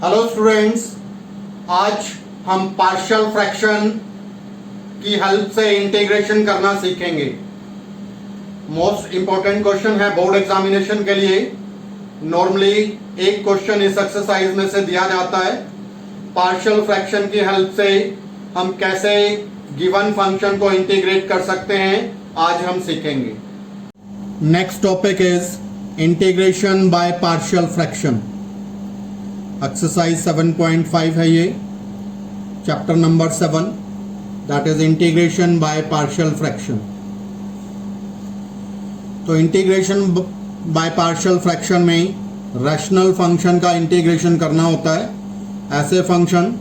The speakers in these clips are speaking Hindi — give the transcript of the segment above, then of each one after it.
हेलो स्टूडेंट्स, आज हम पार्शियल फ्रैक्शन की हेल्प से इंटीग्रेशन करना सीखेंगे। मोस्ट इंपॉर्टेंट क्वेश्चन है बोर्ड एग्जामिनेशन के लिए। नॉर्मली एक क्वेश्चन इस एक्सरसाइज में से दिया जाता है। पार्शियल फ्रैक्शन की हेल्प से हम कैसे गिवन फंक्शन को इंटीग्रेट कर सकते हैं, आज हम सीखेंगे। Next topic is integration by partial fraction. Exercise 7.5 है ये, chapter number 7, that is integration by partial fraction. तो इंटीग्रेशन बाय पार्शियल फ्रैक्शन में रैशनल फंक्शन का इंटीग्रेशन करना होता है। ऐसे फंक्शन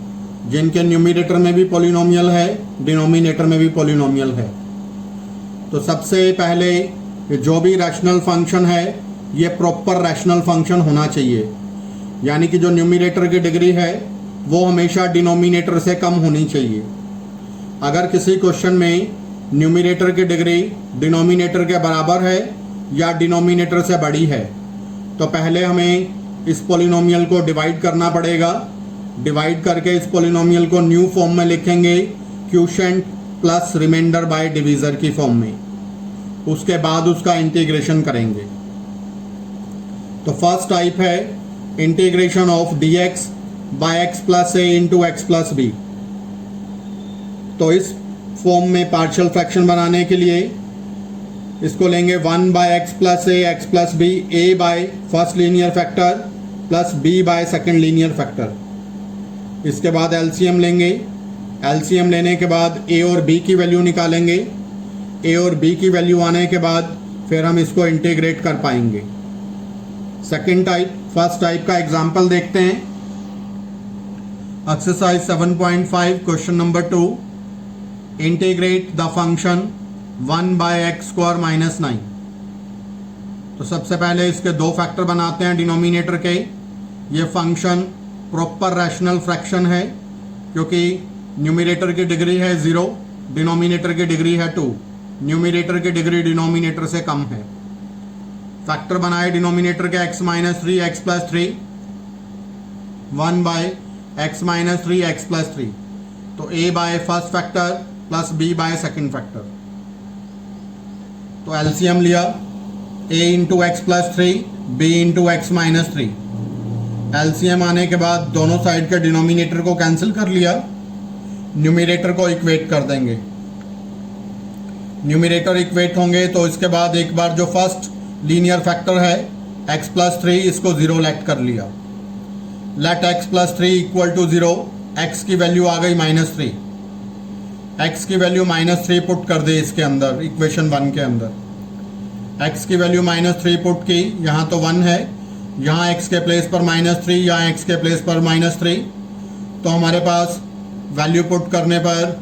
जिनके न्यूमरेटर में भी पॉलिनोमियल है, डिनोमिनेटर में भी पॉलिनोमियल है। तो सबसे पहले जो भी रैशनल फंक्शन है ये प्रॉपर रैशनल फंक्शन होना चाहिए, यानी कि जो न्यूमरेटर की डिग्री है वो हमेशा डिनोमिनेटर से कम होनी चाहिए। अगर किसी क्वेश्चन में न्यूमरेटर की डिग्री डिनोमिनेटर के बराबर है या डिनोमिनेटर से बड़ी है तो पहले हमें इस पॉलिनोमियल को डिवाइड करना पड़ेगा। डिवाइड करके इस पॉलिनोमियल को न्यू फॉर्म में लिखेंगे, quotient plus remainder by divisor की फॉर्म में। उसके बाद उसका इंटीग्रेशन करेंगे। तो फर्स्ट टाइप है integration of dx by x plus A into X plus B. तो इस फॉर्म में पार्शियल फ्रैक्शन बनाने के लिए इसको लेंगे 1 by X plus A X plus B, A by first linear factor plus B by second linear factor. इसके बाद एलसीएम लेंगे। एलसीएम लेने के बाद ए और बी की वैल्यू निकालेंगे। ए और बी की वैल्यू आने के बाद फिर हम इसको इंटीग्रेट कर पाएंगे। सेकेंड टाइप, फर्स्ट टाइप का एग्जाम्पल देखते हैं। Exercise 7.5 question number 2, integrate the function 1 by X square minus 9। तो सबसे पहले इसके दो फैक्टर बनाते हैं डिनोमिनेटर के। ये फंक्शन प्रॉपर रैशनल फ्रैक्शन है क्योंकि न्यूमरेटर की डिग्री है 0, डिनोमिनेटर की डिग्री है 2। न्यूमरेटर की डिग्री डिनोमिनेटर से कम है। फैक्टर बनाए डिनोमिनेटर के x minus 3 X plus 3, 1 by X minus 3 X plus 3। तो a by first factor plus b by second factor. तो एलसीएम लिया, a into X plus 3, b into X minus 3। LCM आने के बाद दोनों साइड के डिनोमिनेटर को कैंसिल कर लिया, न्यूमरेटर को इक्वेट कर देंगे। न्यूमरेटर इक्वेट होंगे तो इसके बाद एक बार जो फर्स्ट लीनियर फैक्टर है x प्लस 3, इसको 0 लेट कर लिया। Let x plus 3 equal to 0, x की वैल्यू आ गई -3। x की वैल्यू -3 पुट कर दे इसके अंदर, इक्वेशन 1 के अंदर। x की वैल्यू -3 पुट की, यहाँ तो 1 है, यहाँ x के प्लेस पर -3, यहाँ x के प्लेस पर -3। तो हमारे पास वैल्यू पुट करने पर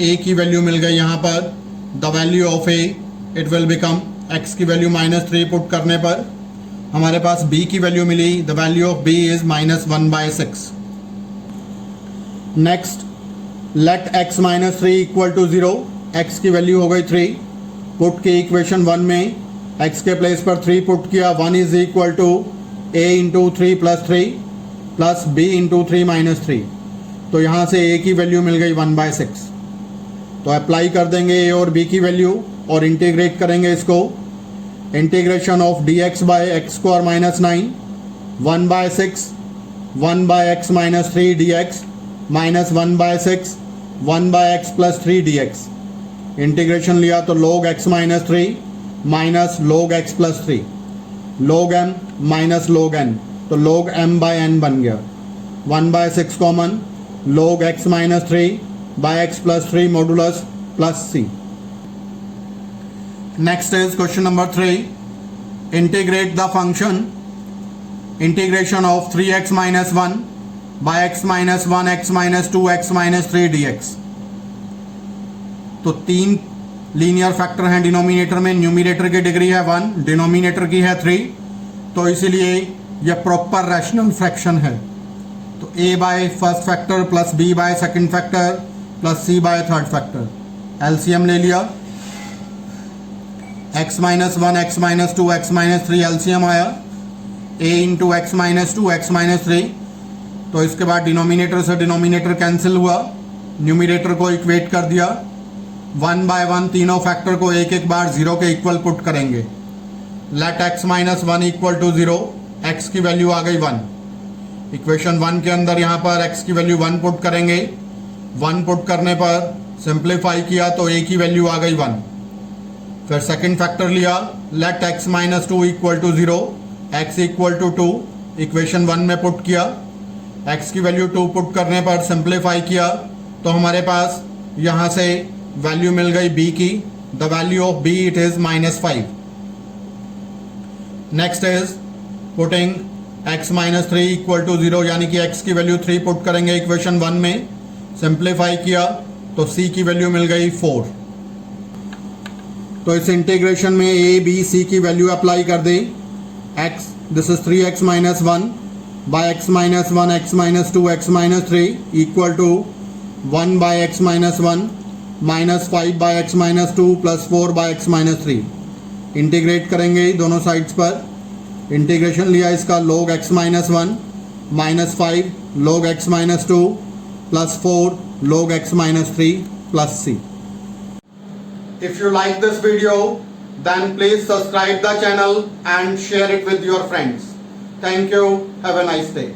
a की वैल्यू मिल गई। यहाँ पर the value of a it will become, x की वैल्यू -3 पुट करने पर हमारे पास b की वैल्यू मिली। The value of b is -1 by 6। Next, let x -3 equal to 0, x की वैल्यू हो गई 3। पुट की इक्वेशन 1 में x के प्लेस पर 3 पुट किया। 1 is equal to a into 3 plus 3 plus b into 3 minus 3। तो यहाँ से a की वैल्यू मिल गई 1 बाय 6। तो अप्लाई कर देंगे a और b की वैल्यू और इंटीग्रेट करेंगे इसको। Integration of dx by X square minus 9, 1 by 6, 1 by X minus 3 dx minus 1 by 6, 1 by X plus 3 dx। Integration लिया तो log x minus 3 minus log x plus 3, log m minus log n, तो log m बाय n बन गया। 1 by 6 common, log x minus 3 by x plus 3 modulus plus c। Next is question number 3. Integrate the function integration of 3x minus 1 by x minus 1 x minus 2 x minus 3 dx। तो 3 लीनियर फैक्टर हैं डिनोमिनेटर में। न्यूमरेटर की डिग्री है 1, डिनोमिनेटर की है 3। तो इसीलिए यह प्रॉपर रैशनल फ्रैक्शन है। तो a by first factor plus b by second factor plus c by third factor. LCM ले लिया, x minus 1 x minus 2 x minus 3 LCM आया, a into X minus 2 x minus 3 तो इसके बाद डिनोमिनेटर से डिनोमिनेटर कैंसिल हुआ, न्यूमिनेटर को इक्वेट कर दिया, 1 बाय 1 तीनों फैक्टर को एक एक बार 0 के इक्वल पुट करेंगे। Let x minus 1 equal to 0, x की वैल्यू आ गई 1। इक्वेशन 1 के अंदर यहाँ पर x की वैल्यू 1 पुट करेंगे, 1 पुट करने पर सिंप्लीफाई किया तो a की वैल्यू आ गई 1। फिर सेकंड फैक्टर लिया, let x minus 2 equal to 0, x equal to 2, equation 1 में पुट किया, x की वैल्यू 2 पुट करने पर सिंप्लीफाई किया तो हमारे पास यहाँ से वैल्यू मिल गई b की, the value of b it is -5। Next is putting x minus 3 equal to 0, यानी कि x की वैल्यू 3 पुट करेंगे इक्वेशन 1 में, सिंप्लीफाई किया तो c की वैल्यू मिल गई 4। तो इस इंटीग्रेशन में a b c की वैल्यू अप्लाई कर दें। x this is 3x minus 1 by x minus 1 x minus 2 x minus 3 equal to 1 by x minus 1 minus 5 by x minus 2 plus 4 by x minus 3। Integrate करेंगे दोनों साइड्स पर। इंटीग्रेशन लिया इसका log x minus 1 minus 5 log x minus 2 plus 4 log x minus 3 plus c. If you like this video, then please subscribe the channel and share it with your friends. Thank you. Have a nice day.